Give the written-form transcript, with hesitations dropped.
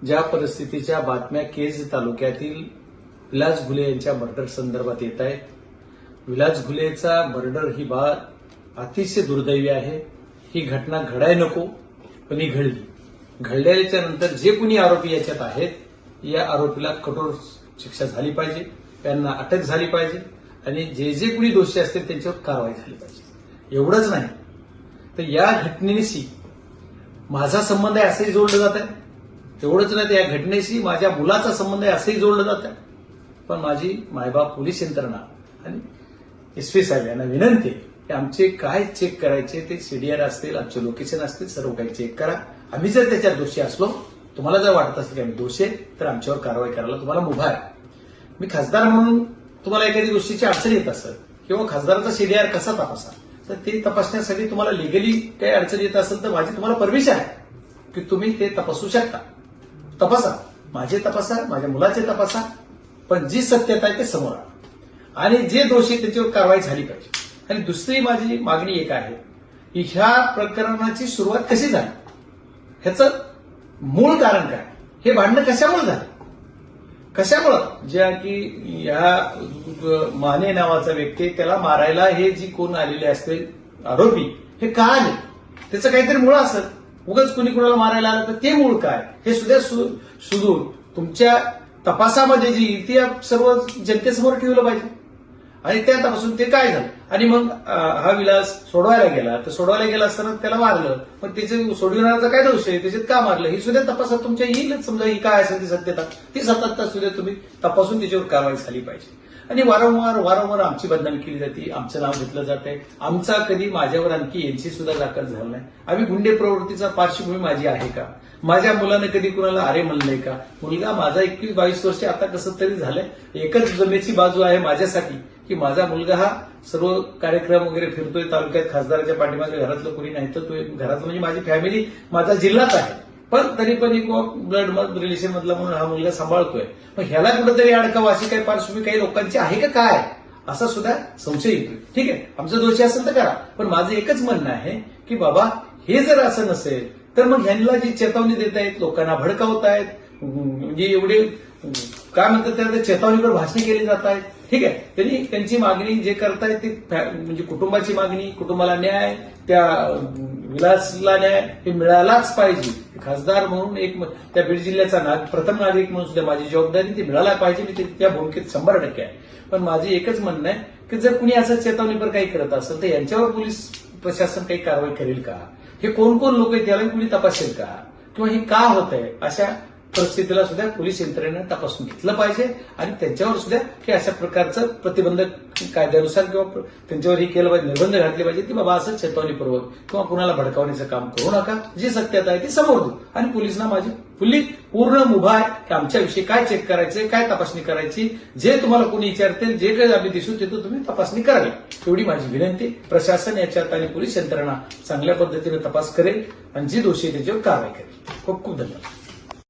ज्या परिस्थितीच्या बातम्या केज तालुक्यातील विलास घुले यांच्या मर्डर संदर्भात येत आहेत. विलास घुलेचा मर्डर ही बाब अतिशय दुर्दैवी आहे. ही घटना घडायला नको, पण ही घडली. घडल्याच्या नंतर जे कोणी आरोपी याच्यात आहेत, या आरोपीला कठोर शिक्षा झाली पाहिजे, त्यांना अटक झाली पाहिजे आणि जे जे कोणी दोषी असतील त्यांच्यावर कारवाई झाली पाहिजे. एवढंच नाही तर या घटनेशी माझा संबंध आहे असंही जोडलं जात आहे. एवढंच नाही तर या घटनेशी माझ्या मुलाचा संबंध आहे असंही जोडलं जात आहे. पण माझी मायबाप पोलीस यंत्रणा आणि एसपी साहेब यांना विनंती आहे की आमचे काय चेक करायचे ते सीडीआर असतील, आमचे लोकेशन असतील, सर्व काही चेक करा. आम्ही जर त्याच्यात दोषी असलो, तुम्हाला जर वाटत असेल की आम्ही दोषी आहे, तर आमच्यावर कारवाई करायला तुम्हाला मुभा आहे. मी खासदार म्हणून तुम्हाला एखादी गोष्टीची अडचण येत असेल किंवा खासदाराचा सीडीआर कसा तपासा, तर ते तपासण्यासाठी तुम्हाला लिगली काही अडचण येत असेल तर माझी तुम्हाला परमिशन आहे की तुम्ही ते तपासू शकता. तपासा, माझे तपासा, माझ्या मुलाचे तपासा, पण जी सत्यता आहे ते समोर आणा आणि जे दोषी त्यांच्यावर कारवाई झाली पाहिजे. आणि दुसरी माझी मागणी एक आहे की ह्या प्रकरणाची सुरुवात कशी झाली, ह्याचं मूळ कारण काय, हे भांडणं कशामुळे झालं, कशामुळं, ज्या की या माने नावाचा व्यक्ती त्याला मारायला हे जी कोण आलेले असते आरोपी, हे का आले, त्याचं काहीतरी मूळ असेल. उगाच कुणी कुणाला मारायला आलं तर ते मूळ काय हे सुद्धा शोधून तुमच्या तपासामध्ये जी येईल ती सर्व जनतेसमोर ठेवलं पाहिजे. आणि त्या तपासून ते काय झालं. आणि मग हा विलास सोडवायला गेला, तर सोडवायला गेला असताना त्याला मारलं, पण त्याचे सोडविणारा काय दोष आहे, त्याच्यात का मारलं, ही सुद्धा तपासात तुमच्या येईलच. समजा ही काय असेल ती सत्यता, ती सत्यता सुद्धा तुम्ही तपासून त्याच्यावर कारवाई झाली पाहिजे. आणि वारंवार आमची बदनामी केली जाते, आमचं नाव घेतलं जातंय. आमचा कधी माझ्यावर आणखी यांची सुद्धा दाखल झालं नाही. आम्ही गुंडे प्रवृत्तीचा पार्श्वभूमी माझी आहे का, माझ्या मुलानं कधी कुणाला अरे म्हणलंय का. मुलगा माझा 21-22 वर्ष आता कसं तरी झालंय. एकच जमेची बाजू आहे माझ्यासाठी की माझा मुलगा हा सर्व कार्यक्रम वगैरे फिरतोय तालुक्यात, खासदाराच्या पाठीमागे घरातलं कोणी नाही तर तो घरातलं म्हणजे माझी फॅमिली, माझा जिल्हाच आहे, पण तरी पण एक ब्लड रिलेशन मधला म्हणून हा मुलगा सांभाळतोय. मग ह्याला कुठेतरी अडकावं अशी काही पार्श्वभूमी काही लोकांची आहे का काय, असा सुद्धा संशय येतोय. ठीक आहे, आमचं दोषी असेल तर करा, पण माझं एकच म्हणणं आहे की बाबा हे जर असं नसेल तर मग ह्यांना जी चेतावणी देत आहेत, लोकांना भडकावत आहेत, म्हणजे एवढे काय म्हणतात त्या चेतावणीवर भाषणे केली जात आहेत. ठीक आहे, त्यांनी त्यांची मागणी जे करतायत ते म्हणजे कुटुंबाची मागणी, कुटुंबाला न्याय, त्या विलासला न्याय हे मिळालाच पाहिजे. खासदार म्हणून एक त्या बीड जिल्ह्याचा प्रथम नागरिक म्हणून सुद्धा माझी जबाबदारी ती मिळायला पाहिजे. मी त्या भूमिकेत 100% आहे. पण माझी एकच म्हणणं आहे की जर कुणी असं चेतावणीवर काही करत असेल तर यांच्यावर पोलीस प्रशासन काही कारवाई करेल का, हे कोण कोण लोक आहेत त्याला कुणी तपासेल का, किंवा हे का होत आहे, अशा परिस्थितीला सुद्धा पोलीस यंत्रणेनं तपासून घेतलं पाहिजे. आणि त्यांच्यावर सुद्धा हे अशा प्रकारचं प्रतिबंधक कायद्यानुसार किंवा त्यांच्यावर हे केलं पाहिजे, निर्बंध घातले पाहिजे की बाबा असं चेतावणीपूर्वक किंवा कुणाला भडकावण्याचं काम करू नका. जी सत्यता आहे ती समोर देऊ. आणि पोलिसांना माझी पूर्ण मुभा आहे की आमच्याविषयी काय चेक करायचे, काय तपासणी करायची, जे तुम्हाला कोणी विचारतील, जे काही आम्ही दिसू तिथं तुम्ही तपासणी करावी, एवढी माझी विनंती. प्रशासन याच्यात आणि पोलीस यंत्रणा चांगल्या पद्धतीने तपास करेल आणि जे दोषी त्याच्यावर कारवाई करेल. खूप खूप धन्यवाद.